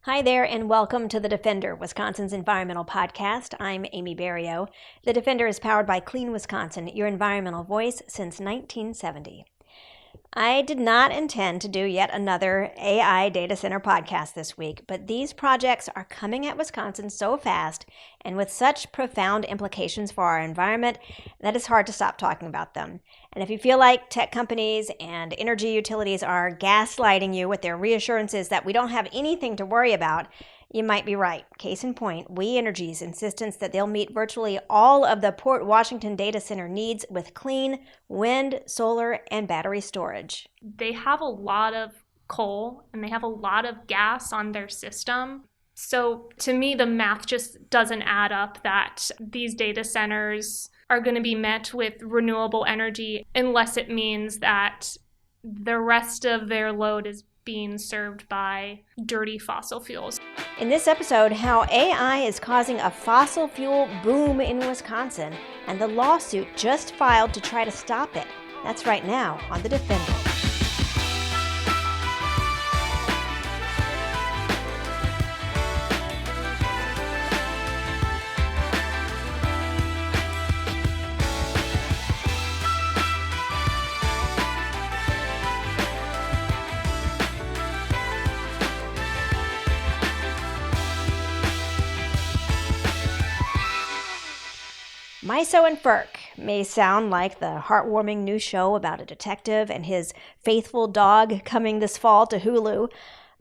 Hi there, and welcome to The Defender, Wisconsin's environmental podcast. I'm Amy Barrilleaux. The Defender is powered by Clean Wisconsin, your environmental voice since 1970. I did not intend to do yet another AI data center podcast this week, but these projects are coming at Wisconsin so fast and with such profound implications for our environment that it's hard to stop talking about them. And if you feel like tech companies and energy utilities are gaslighting you with their reassurances that we don't have anything to worry about, you might be right. Case in point, We Energy's insistence that they'll meet virtually all of the Port Washington data center needs with clean wind, solar, and battery storage. They have a lot of coal and they have a lot of gas on their system. So to me, the math just doesn't add up that these data centers are going to be met with renewable energy unless it means that the rest of their load is being served by dirty fossil fuels. In this episode, how AI is causing a fossil fuel boom in Wisconsin and the lawsuit just filed to try to stop it. That's right now on The Defender. MISO and FERC may sound like the heartwarming new show about a detective and his faithful dog coming this fall to Hulu,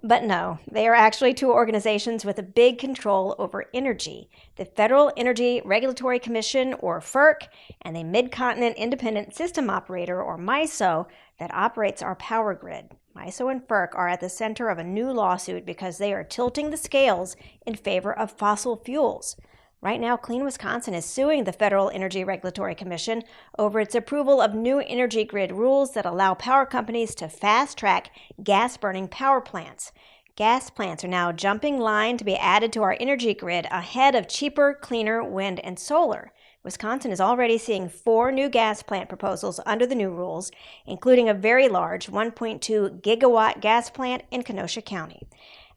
but no, they are actually two organizations with a big control over energy: the Federal Energy Regulatory Commission, or FERC, and the Mid-Continent Independent System Operator, or MISO, that operates our power grid. MISO and FERC are at the center of a new lawsuit because they are tilting the scales in favor of fossil fuels. Right now, Clean Wisconsin is suing the Federal Energy Regulatory Commission over its approval of new energy grid rules that allow power companies to fast-track gas-burning power plants. Gas plants are now jumping line to be added to our energy grid ahead of cheaper, cleaner wind and solar. Wisconsin is already seeing 4 new gas plant proposals under the new rules, including a very large 1.2 gigawatt gas plant in Kenosha County.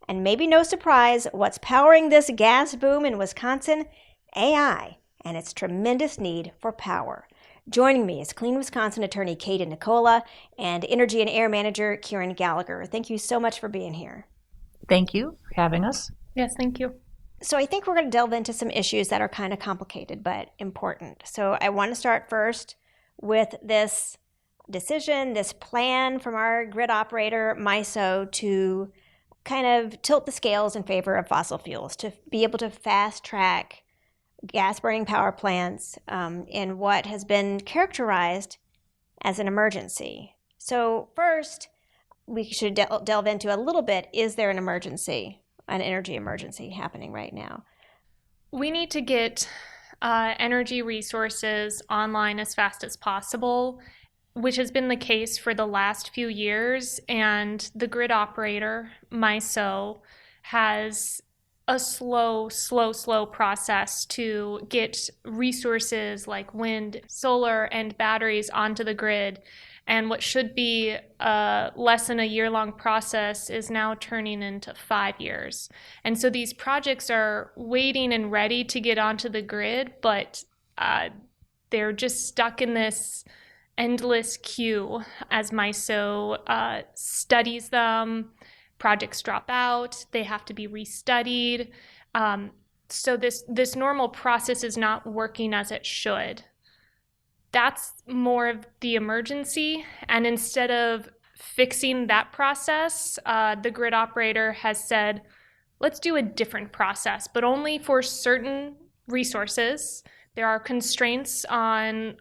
And maybe no surprise, what's powering this gas boom in Wisconsin? AI and its tremendous need for power. Joining me is Clean Wisconsin attorney Katie Nekola and Energy and Air Manager Ciaran Gallagher. Thank you so much for being here. Thank you for having us. Yes, thank you. So I think we're going to delve into some issues that are kind of complicated but important. So I want to start first with this decision, this plan from our grid operator, MISO, to kind of tilt the scales in favor of fossil fuels, to be able to fast track gas-burning power plants in what has been characterized as an emergency. So first, we should delve into a little bit, is there an emergency, an energy emergency happening right now? We need to get energy resources online as fast as possible, which has been the case for the last few years, and the grid operator, MISO, has a slow process to get resources like wind, solar, and batteries onto the grid. And what should be less than a year-long process is now turning into 5 years. And so these projects are waiting and ready to get onto the grid, but they're just stuck in this endless queue as MISO studies them. Projects drop out, they have to be restudied. So this normal process is not working as it should. That's more of the emergency, and instead of fixing that process, the grid operator has said, let's do a different process, but only for certain resources. There are constraints on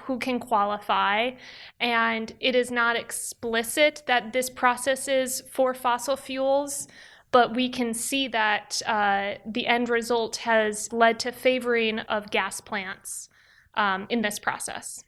who can qualify, and it is not explicit that this process is for fossil fuels, but we can see that the end result has led to favoring of gas plants in this process.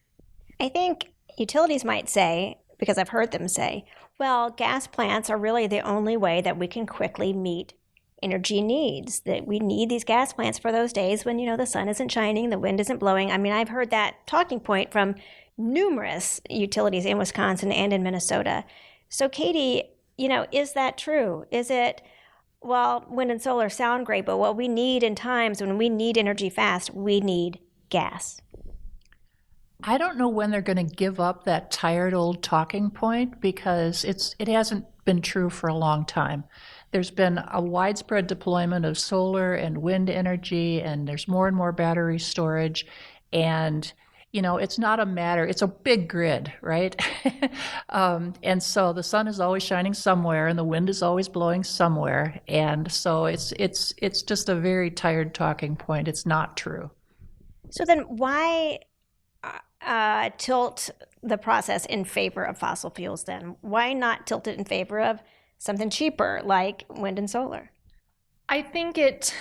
I think utilities might say, because I've heard them say, well, gas plants are really the only way that we can quickly meet energy needs, that we need these gas plants for those days when, the sun isn't shining, the wind isn't blowing. I mean, I've heard that talking point from numerous utilities in Wisconsin and in Minnesota. So Katie, is that true? Is it Well, wind and solar sound great, but what we need in times when we need energy fast, we need gas. I don't know when they're going to give up that tired old talking point because it hasn't been true for a long time. There's been a widespread deployment of solar and wind energy, and there's more and more battery storage. And, it's not a matter, it's a big grid, right? And so the sun is always shining somewhere and the wind is always blowing somewhere. And so it's just a very tired talking point. It's not true. So then why tilt the process in favor of fossil fuels then? Why not tilt it in favor of something cheaper like wind and solar? I think it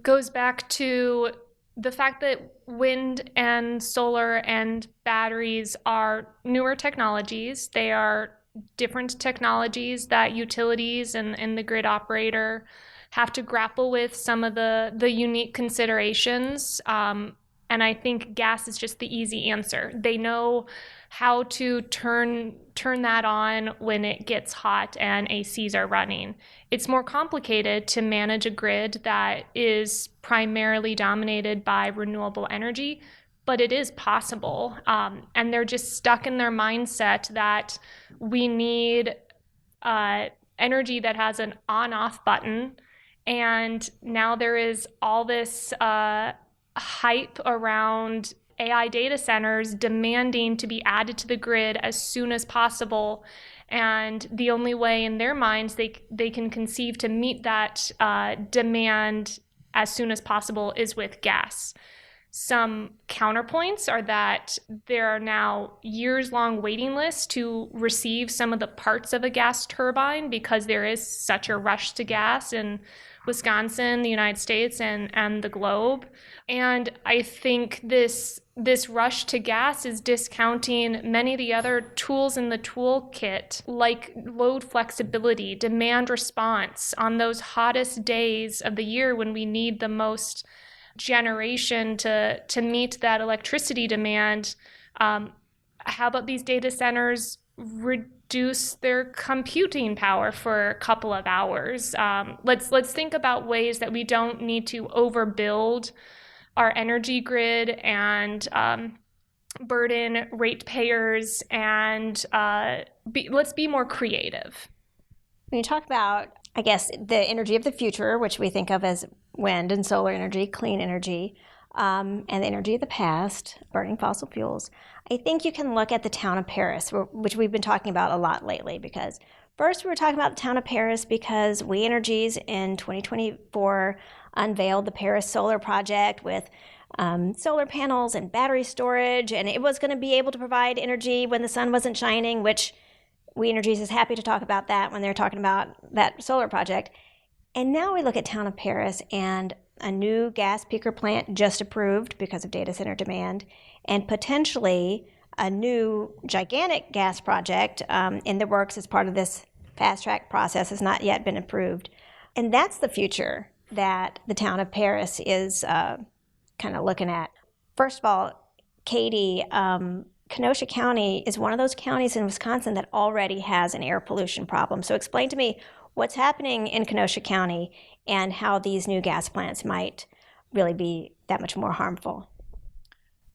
goes back to the fact that wind and solar and batteries are newer technologies. They are different technologies that utilities and the grid operator have to grapple with some of the unique considerations. And I think gas is just the easy answer. They know how to turn that on when it gets hot and ACs are running. It's more complicated to manage a grid that is primarily dominated by renewable energy, but it is possible. And they're just stuck in their mindset that we need energy that has an on-off button. And now there is all this hype around AI data centers demanding to be added to the grid as soon as possible. And the only way in their minds they can conceive to meet that demand as soon as possible is with gas. Some counterpoints are that there are now years-long waiting lists to receive some of the parts of a gas turbine because there is such a rush to gas in Wisconsin, the United States, and the globe. And I think this rush to gas is discounting many of the other tools in the toolkit, like load flexibility, demand response on those hottest days of the year when we need the most generation to meet that electricity demand. How about these data centers reduce their computing power for a couple of hours? Let's think about ways that we don't need to overbuild our energy grid and burden ratepayers, and let's be more creative. When you talk about, I guess, the energy of the future, which we think of as wind and solar energy, clean energy, and the energy of the past, burning fossil fuels, I think you can look at the town of Paris, which we've been talking about a lot lately, because first we were talking about the town of Paris because We Energies in 2024 unveiled the Paris Solar Project with solar panels and battery storage, and it was going to be able to provide energy when the sun wasn't shining, which We Energies is happy to talk about that when they're talking about that solar project. And now we look at town of Paris and a new gas peaker plant just approved because of data center demand, and potentially a new gigantic gas project in the works as part of this fast track process has not yet been approved. And that's the future that the town of Paris is kind of looking at. First of all, Katie, Kenosha County is one of those counties in Wisconsin that already has an air pollution problem. So explain to me what's happening in Kenosha County and how these new gas plants might really be that much more harmful.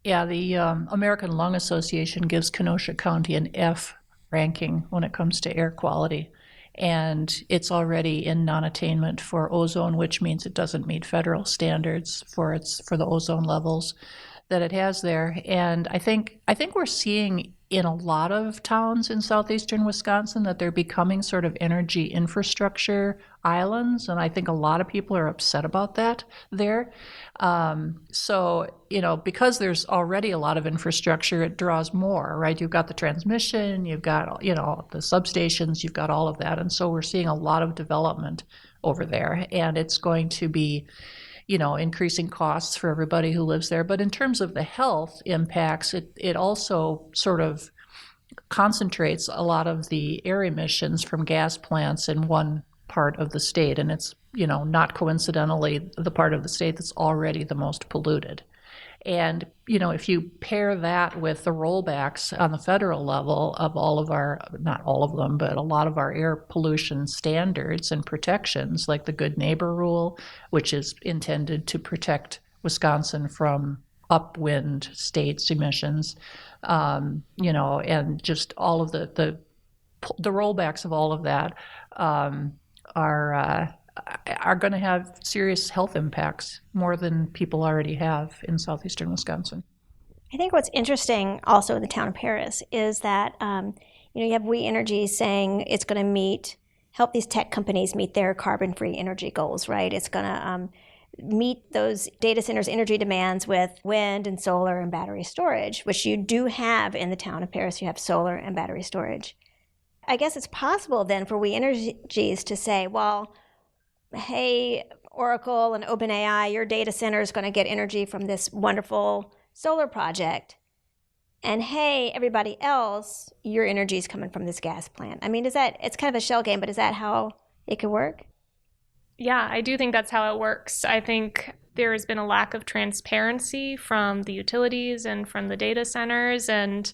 Yeah, the American Lung Association gives Kenosha County an F ranking when it comes to air quality. And it's already in non-attainment for ozone, which means it doesn't meet federal standards for the ozone levels that it has there. And I think we're seeing in a lot of towns in southeastern Wisconsin that they're becoming sort of energy infrastructure islands, and I think a lot of people are upset about that there. So, because there's already a lot of infrastructure, it draws more, right? You've got the transmission, you've got, the substations, you've got all of that. And so we're seeing a lot of development over there, and it's going to be increasing costs for everybody who lives there. But in terms of the health impacts, it also sort of concentrates a lot of the air emissions from gas plants in one part of the state. And it's, not coincidentally the part of the state that's already the most polluted. And, if you pair that with the rollbacks on the federal level of all of our, not all of them, but a lot of our air pollution standards and protections, like the Good Neighbor Rule, which is intended to protect Wisconsin from upwind states emissions, and just all of the rollbacks of all of that are going to have serious health impacts, more than people already have in southeastern Wisconsin. I think what's interesting also in the town of Paris is that you have We Energy saying it's going to help these tech companies meet their carbon-free energy goals, right? It's going to meet those data centers' energy demands with wind and solar and battery storage, which you do have in the town of Paris. You have solar and battery storage. I guess it's possible then for We Energies to say, well, hey, Oracle and OpenAI, your data center is going to get energy from this wonderful solar project. And hey, everybody else, your energy is coming from this gas plant. I mean, it's kind of a shell game, but is that how it could work? Yeah, I do think that's how it works. I think there has been a lack of transparency from the utilities and from the data centers, and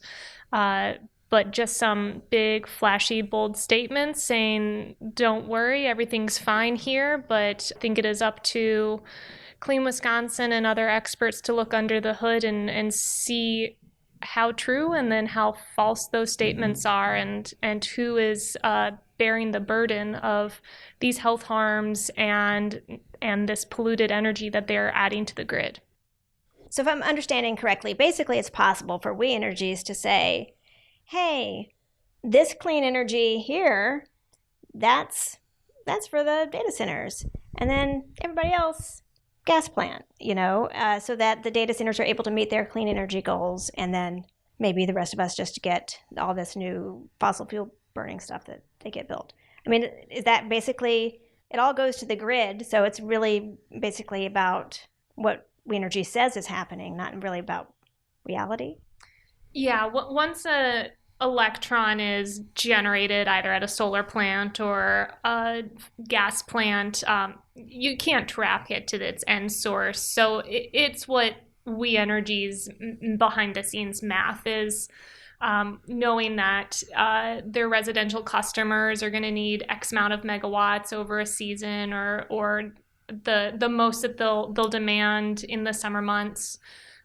but just some big, flashy, bold statements saying, don't worry, everything's fine here. But I think it is up to Clean Wisconsin and other experts to look under the hood and see how true and then how false those statements are, and who is bearing the burden of these health harms and this polluted energy that they're adding to the grid. So if I'm understanding correctly, basically it's possible for We Energies to say, hey, this clean energy here, that's for the data centers. And then everybody else, gas plant, so that the data centers are able to meet their clean energy goals. And then maybe the rest of us just get all this new fossil fuel burning stuff that they get built. I mean, is that basically, it all goes to the grid. So it's really basically about what We Energy says is happening, not really about reality. Yeah, once a electron is generated either at a solar plant or a gas plant, you can't track it to its end source. So it's what We Energy's behind the scenes math is, knowing that their residential customers are going to need X amount of megawatts over a season, or the most that they'll demand in the summer months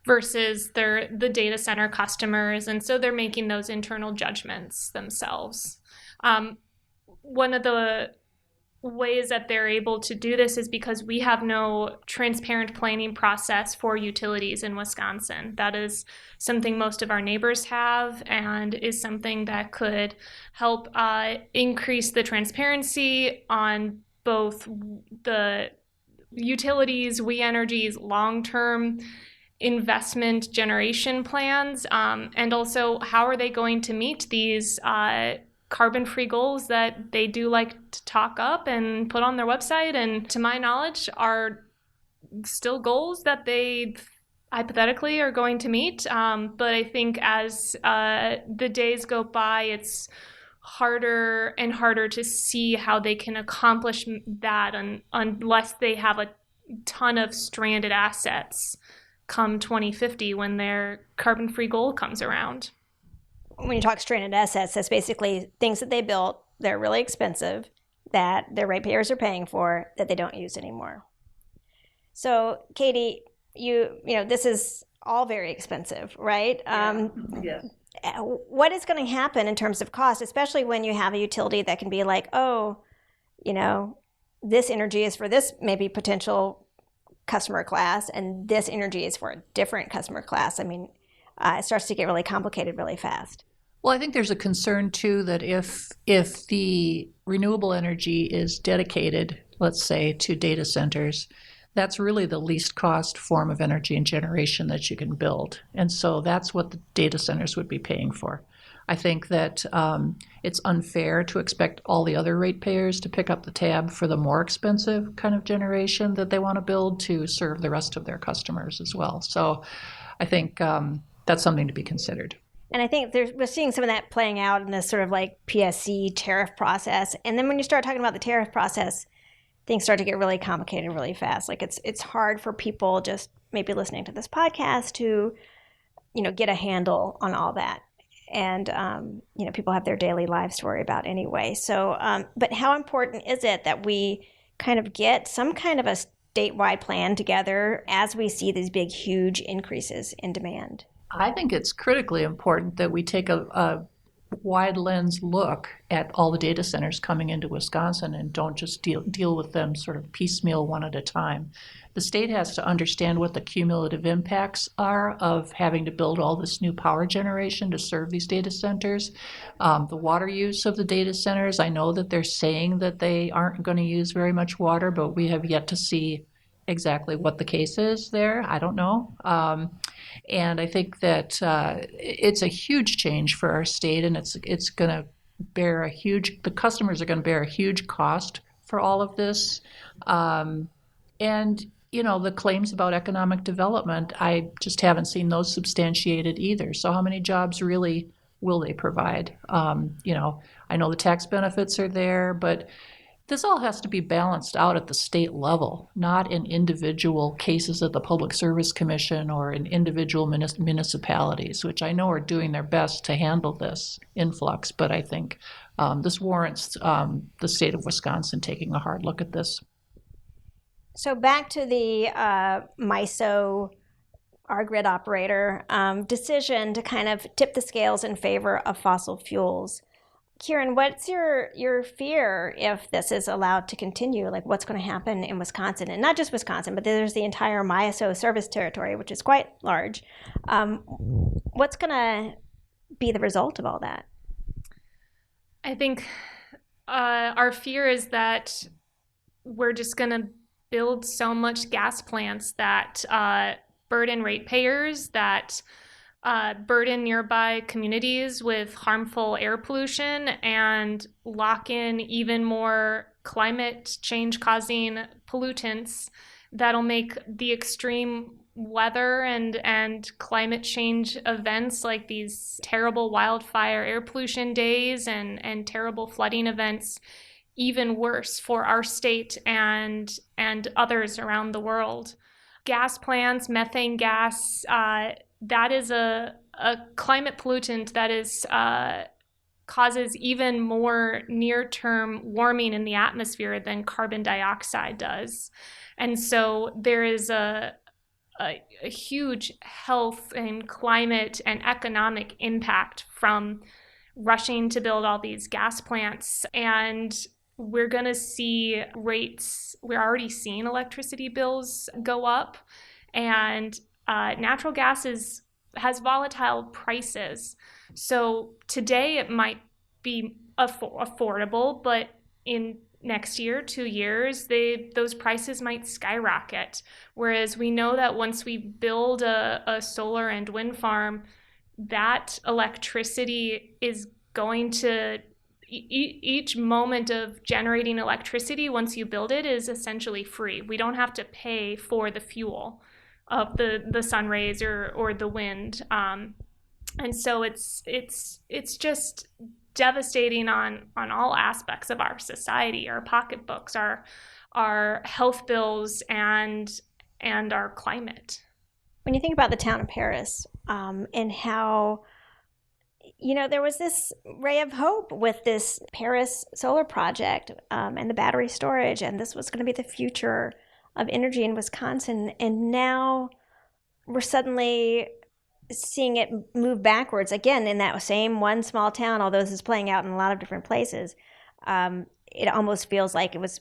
versus the data center customers. And so they're making those internal judgments themselves. One of the ways that they're able to do this is because we have no transparent planning process for utilities in Wisconsin. That is something most of our neighbors have, and is something that could help increase the transparency on both the utilities, We Energy's long-term investment generation plans, and also how are they going to meet these carbon-free goals that they do like to talk up and put on their website, and to my knowledge are still goals that they hypothetically are going to meet. But I think as the days go by, it's harder and harder to see how they can accomplish that unless they have a ton of stranded assets come 2050 when their carbon-free goal comes around. When you talk stranded assets, that's basically things that they built, they're really expensive, that their ratepayers are paying for, that they don't use anymore. So, Katie, you know, this is all very expensive, right? Yes. What is going to happen in terms of cost, especially when you have a utility that can be like, oh, you know, this energy is for this maybe potential customer class, and this energy is for a different customer class. I mean, it starts to get really complicated really fast. Well, I think there's a concern too that if the renewable energy is dedicated, let's say, to data centers, that's really the least cost form of energy and generation that you can build. And so that's what the data centers would be paying for. I think that it's unfair to expect all the other ratepayers to pick up the tab for the more expensive kind of generation that they want to build to serve the rest of their customers as well. So I think that's something to be considered. And I think we're seeing some of that playing out in this sort of like PSC tariff process. And then when you start talking about the tariff process, things start to get really complicated really fast. Like it's hard for people just maybe listening to this podcast to, get a handle on all that. And, people have their daily lives to worry about anyway. So, but how important is it that we kind of get some kind of a statewide plan together as we see these big, huge increases in demand? I think it's critically important that we take a wide lens look at all the data centers coming into Wisconsin and don't just deal with them sort of piecemeal one at a time. The state has to understand what the cumulative impacts are of having to build all this new power generation to serve these data centers. The water use of the data centers, I know that they're saying that they aren't going to use very much water, but we have yet to see exactly what the case is there. I don't know. And I think that it's a huge change for our state, and it's going to bear the customers are going to bear a huge cost for all of this. And, the claims about economic development, I just haven't seen those substantiated either. So how many jobs really will they provide? I know the tax benefits are there, but this all has to be balanced out at the state level, not in individual cases at the Public Service Commission or in individual municipalities, which I know are doing their best to handle this influx. But I think this warrants the state of Wisconsin taking a hard look at this. So back to the MISO, our grid operator, decision to kind of tip the scales in favor of fossil fuels. Ciaran, what's your fear if this is allowed to continue? Like, what's going to happen in Wisconsin? And not just Wisconsin, but there's the entire MISO service territory, which is quite large. What's going to be the result of all that? I think our fear is that we're just going to build so much gas plants that burden ratepayers, that burden nearby communities with harmful air pollution, and lock in even more climate change causing pollutants that'll make the extreme weather and climate change events like these terrible wildfire air pollution days and terrible flooding events even worse for our state and others around the world. Gas plants, methane gas, that is a climate pollutant that is causes even more near-term warming in the atmosphere than carbon dioxide does. And so there is a huge health and climate and economic impact from rushing to build all these gas plants. And we're going to see rates, we're already seeing electricity bills go up, and natural gas has volatile prices. So today it might be affordable, but in next year, 2 years, those prices might skyrocket. Whereas we know that once we build a solar and wind farm, that electricity is going to, each moment of generating electricity, once you build it, is essentially free. We don't have to pay for the fuel of the sun rays or the wind. And so it's just devastating on all aspects of our society, our pocketbooks, our health bills, and our climate. When you think about the town of Paris, and how, there was this ray of hope with this Paris solar project, and the battery storage, and this was going to be the future of energy in Wisconsin. And now we're suddenly seeing it move backwards again in that same one small town, although this is playing out in a lot of different places. It almost feels like it was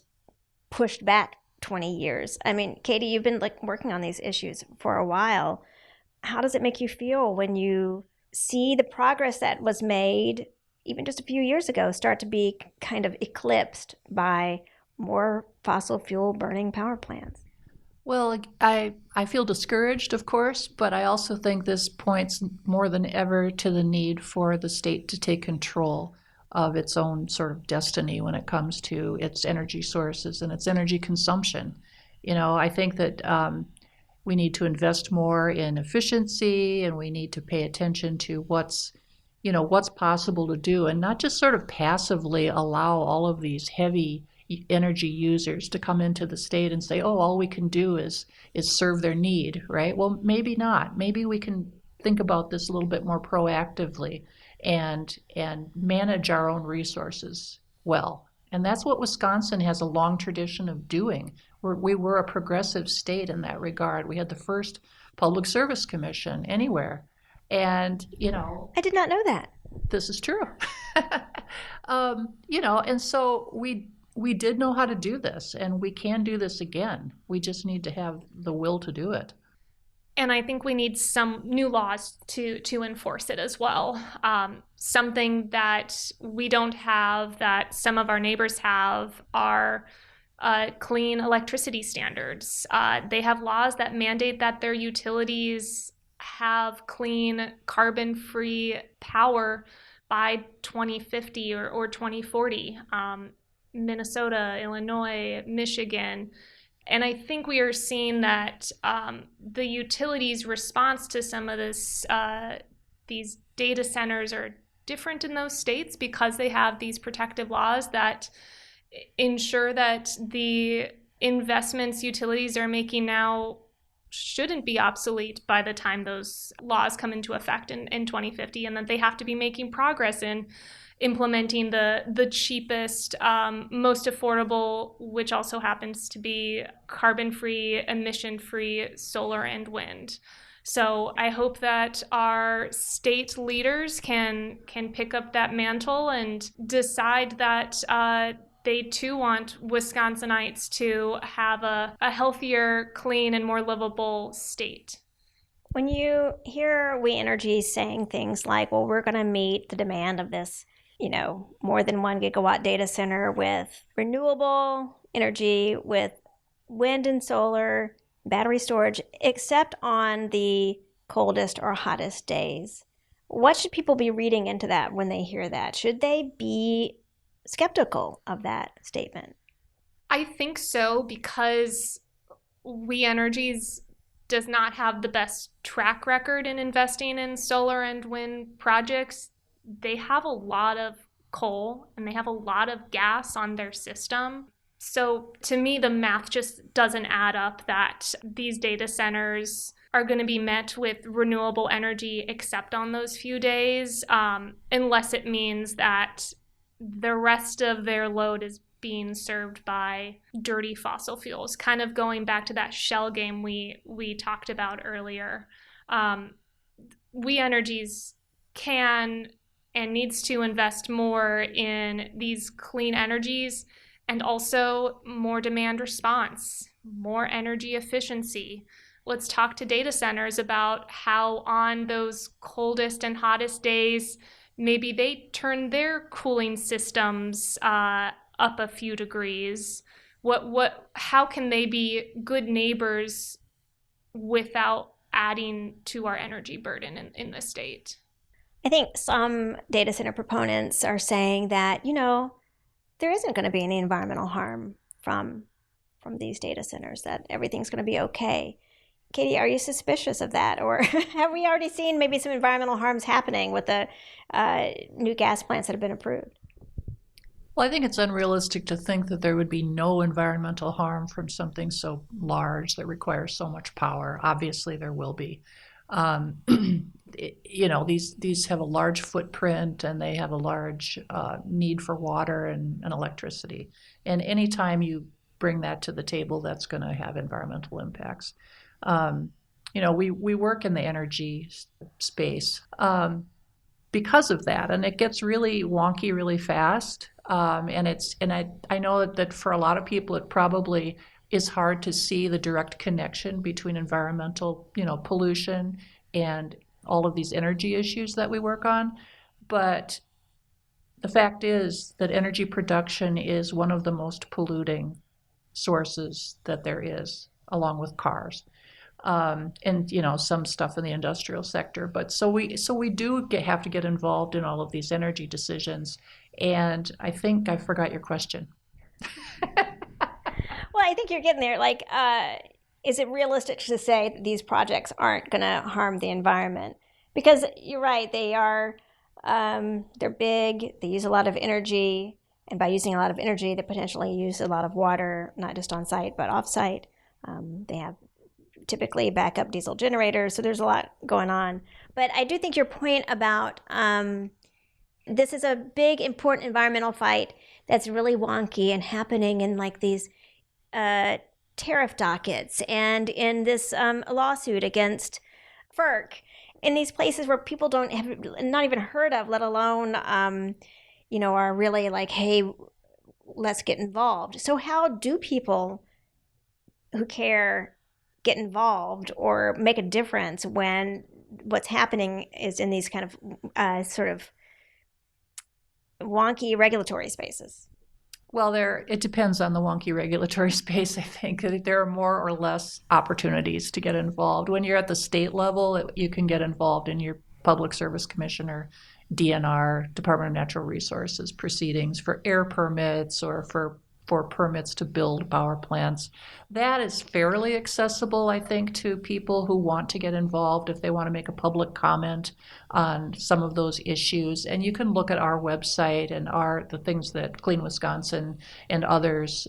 pushed back 20 years. I mean, Katie, you've been working on these issues for a while. How does it make you feel when you see the progress that was made even just a few years ago start to be kind of eclipsed by more fossil fuel burning power plants? Well, I feel discouraged, of course, but I also think this points more than ever to the need for the state to take control of its own sort of destiny when it comes to its energy sources and its energy consumption. I think that we need to invest more in efficiency, and we need to pay attention to what's possible to do, and not just sort of passively allow all of these heavy energy users to come into the state and say, oh, all we can do is serve their need, right? Well, maybe not. Maybe we can think about this a little bit more proactively and manage our own resources well. And that's what Wisconsin has a long tradition of doing. We were a progressive state in that regard. We had the first public service commission anywhere. And, I did not know that. this is true. And so we did know how to do this, and we can do this again. We just need to have the will to do it. And I think we need some new laws to enforce it as well. Something that we don't have that some of our neighbors have are clean electricity standards. They have laws that mandate that their utilities have clean, carbon-free power by 2050 or 2040. Minnesota, Illinois, Michigan. And I think we are seeing that the utilities' response to some of these data centers are different in those states because they have these protective laws that ensure that the investments utilities are making now shouldn't be obsolete by the time those laws come into effect in 2050, and that they have to be making progress in implementing the cheapest, most affordable, which also happens to be carbon-free, emission-free solar and wind. So I hope that our state leaders can pick up that mantle and decide that they too want Wisconsinites to have a healthier, clean, and more livable state. When you hear We Energy saying things like, well, we're going to meet the demand of this, more than 1 gigawatt data center with renewable energy, with wind and solar, battery storage, except on the coldest or hottest days. What should people be reading into that when they hear that? Should they be skeptical of that statement? I think so, because We Energies does not have the best track record in investing in solar and wind projects. They have a lot of coal and they have a lot of gas on their system. So to me, the math just doesn't add up that these data centers are going to be met with renewable energy except on those few days, unless it means that the rest of their load is being served by dirty fossil fuels, kind of going back to that shell game we talked about earlier. We Energies can and needs to invest more in these clean energies and also more demand response, more energy efficiency. Let's talk to data centers about how on those coldest and hottest days, maybe they turn their cooling systems up a few degrees. How can they be good neighbors without adding to our energy burden in the state? I think some data center proponents are saying that, there isn't going to be any environmental harm from these data centers, that everything's going to be okay. Katie, are you suspicious of that? Or have we already seen maybe some environmental harms happening with the new gas plants that have been approved? Well, I think it's unrealistic to think that there would be no environmental harm from something so large that requires so much power. Obviously, there will be. These have a large footprint and they have a large need for water and electricity. And anytime you bring that to the table, that's going to have environmental impacts. We work in the energy space because of that, and it gets really wonky really fast. I know that for a lot of people, it probably is hard to see the direct connection between environmental, pollution and all of these energy issues that we work on. But the fact is that energy production is one of the most polluting sources that there is, along with cars. And some stuff in the industrial sector. But so we do have to get involved in all of these energy decisions. And I think I forgot your question. Well, I think you're getting there. Is it realistic to say that these projects aren't going to harm the environment? Because you're right, they are. They're big. They use a lot of energy. And by using a lot of energy, they potentially use a lot of water, not just on site, but off site. They have typically backup diesel generators, so there's a lot going on. But I do think your point about this is a big, important environmental fight that's really wonky and happening in like these tariff dockets and in this lawsuit against FERC, in these places where people don't have not even heard of, let alone are really like, hey, let's get involved. So how do people who care get involved or make a difference when what's happening is in these kind of sort of wonky regulatory spaces? Well, it depends on the wonky regulatory space, I think. There are more or less opportunities to get involved. When you're at the state level, you can get involved in your Public Service Commission or DNR, Department of Natural Resources proceedings for air permits or for permits to build power plants. That is fairly accessible, I think, to people who want to get involved if they want to make a public comment on some of those issues. And you can look at our website and the things that Clean Wisconsin and others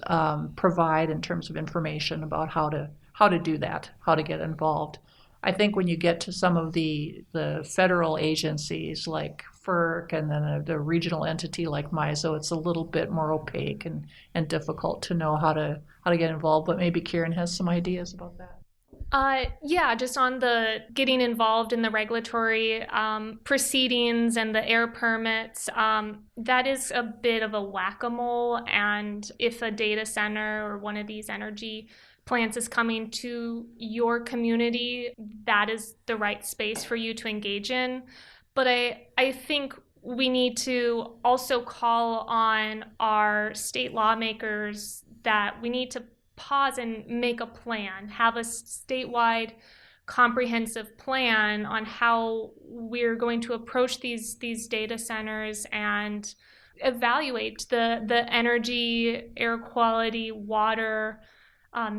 provide in terms of information about how to do that, how to get involved. I think when you get to some of the federal agencies like FERC and then the regional entity like MISO, it's a little bit more opaque and difficult to know how to get involved. But maybe Ciaran has some ideas about that. Yeah, just on the getting involved in the regulatory proceedings and the air permits, that is a bit of a whack-a-mole. And if a data center or one of these energy plants is coming to your community, that is the right space for you to engage in. But I think we need to also call on our state lawmakers that we need to pause and make a plan, have a statewide comprehensive plan on how we're going to approach these data centers and evaluate the energy, air quality, water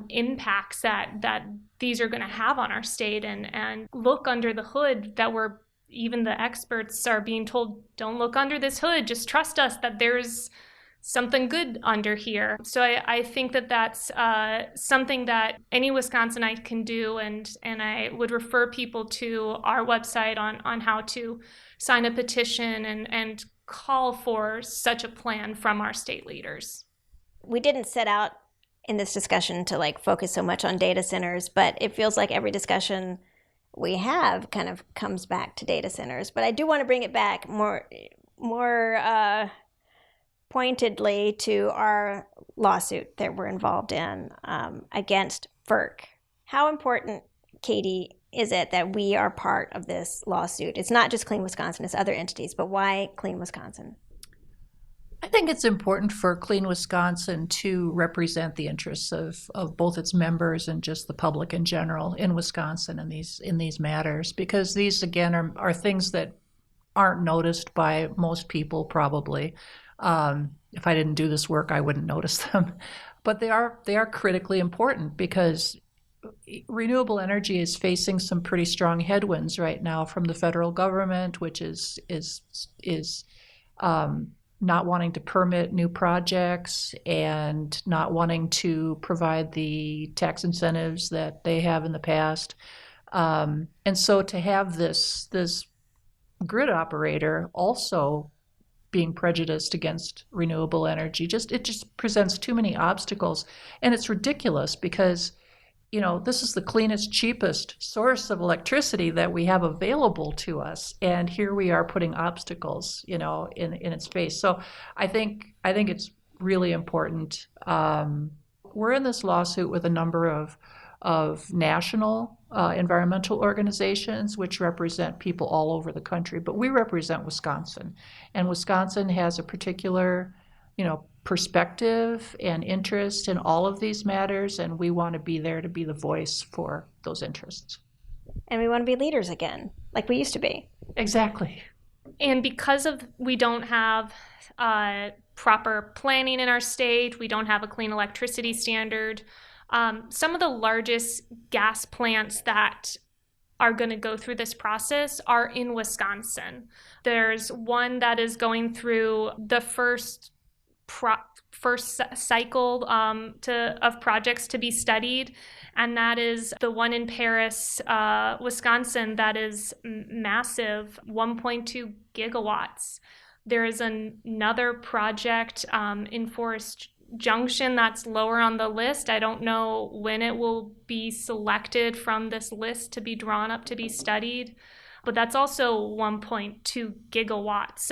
impacts that these are going to have on our state, and look under the hood that even the experts are being told, don't look under this hood, just trust us that there's something good under here. So I think that's something that any Wisconsinite can do, and I would refer people to our website on how to sign a petition and call for such a plan from our state leaders. We didn't set out in this discussion to like focus so much on data centers, but it feels like every discussion we have kind of comes back to data centers. But I do want to bring it back more pointedly to our lawsuit that we're involved in against FERC. How important, Katie, is it that we are part of this lawsuit? It's not just Clean Wisconsin, it's other entities, but why Clean Wisconsin? I think it's important for Clean Wisconsin to represent the interests of both its members and just the public in general in Wisconsin in these matters, because these, again, are things that aren't noticed by most people probably. If I didn't do this work, I wouldn't notice them. But they are critically important because renewable energy is facing some pretty strong headwinds right now from the federal government, which is not wanting to permit new projects and not wanting to provide the tax incentives that they have in the past. And so to have this grid operator also being prejudiced against renewable energy, it just presents too many obstacles. And it's ridiculous because this is the cleanest, cheapest source of electricity that we have available to us, and here we are putting obstacles, in its face. So I think it's really important. We're in this lawsuit with a number of national environmental organizations, which represent people all over the country, but we represent Wisconsin, and Wisconsin has a particular, perspective and interest in all of these matters, and we want to be there to be the voice for those interests. And we want to be leaders again, like we used to be. Exactly. And because we don't have proper planning in our state, we don't have a clean electricity standard, some of the largest gas plants that are going to go through this process are in Wisconsin. There's one that is going through the first first cycle of projects to be studied, and that is the one in Paris, Wisconsin, that is massive, 1.2 gigawatts. There is another project in Forest Junction that's lower on the list. I don't know when it will be selected from this list to be drawn up to be studied. But that's also 1.2 gigawatts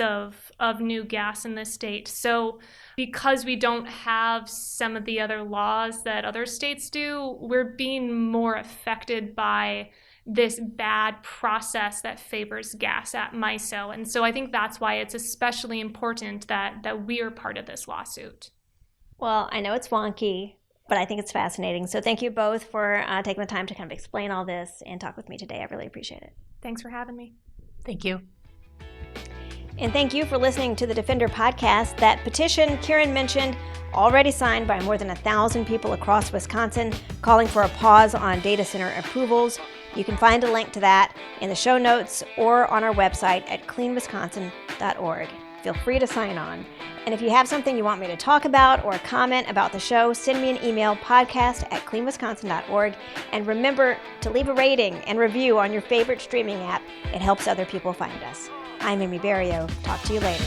of new gas in the state. So because we don't have some of the other laws that other states do, we're being more affected by this bad process that favors gas at MISO. And so I think that's why it's especially important that we are part of this lawsuit. Well, I know it's wonky, but I think it's fascinating. So thank you both for taking the time to kind of explain all this and talk with me today. I really appreciate it. Thanks for having me. Thank you. And thank you for listening to the Defender podcast. That petition Ciaran mentioned, already signed by more than 1,000 people across Wisconsin, calling for a pause on data center approvals. You can find a link to that in the show notes or on our website at cleanwisconsin.org. Feel free to sign on. And if you have something you want me to talk about or comment about the show, send me an email, podcast@cleanwisconsin.org. And remember to leave a rating and review on your favorite streaming app. It helps other people find us. I'm Amy Barrilleaux. Talk to you later.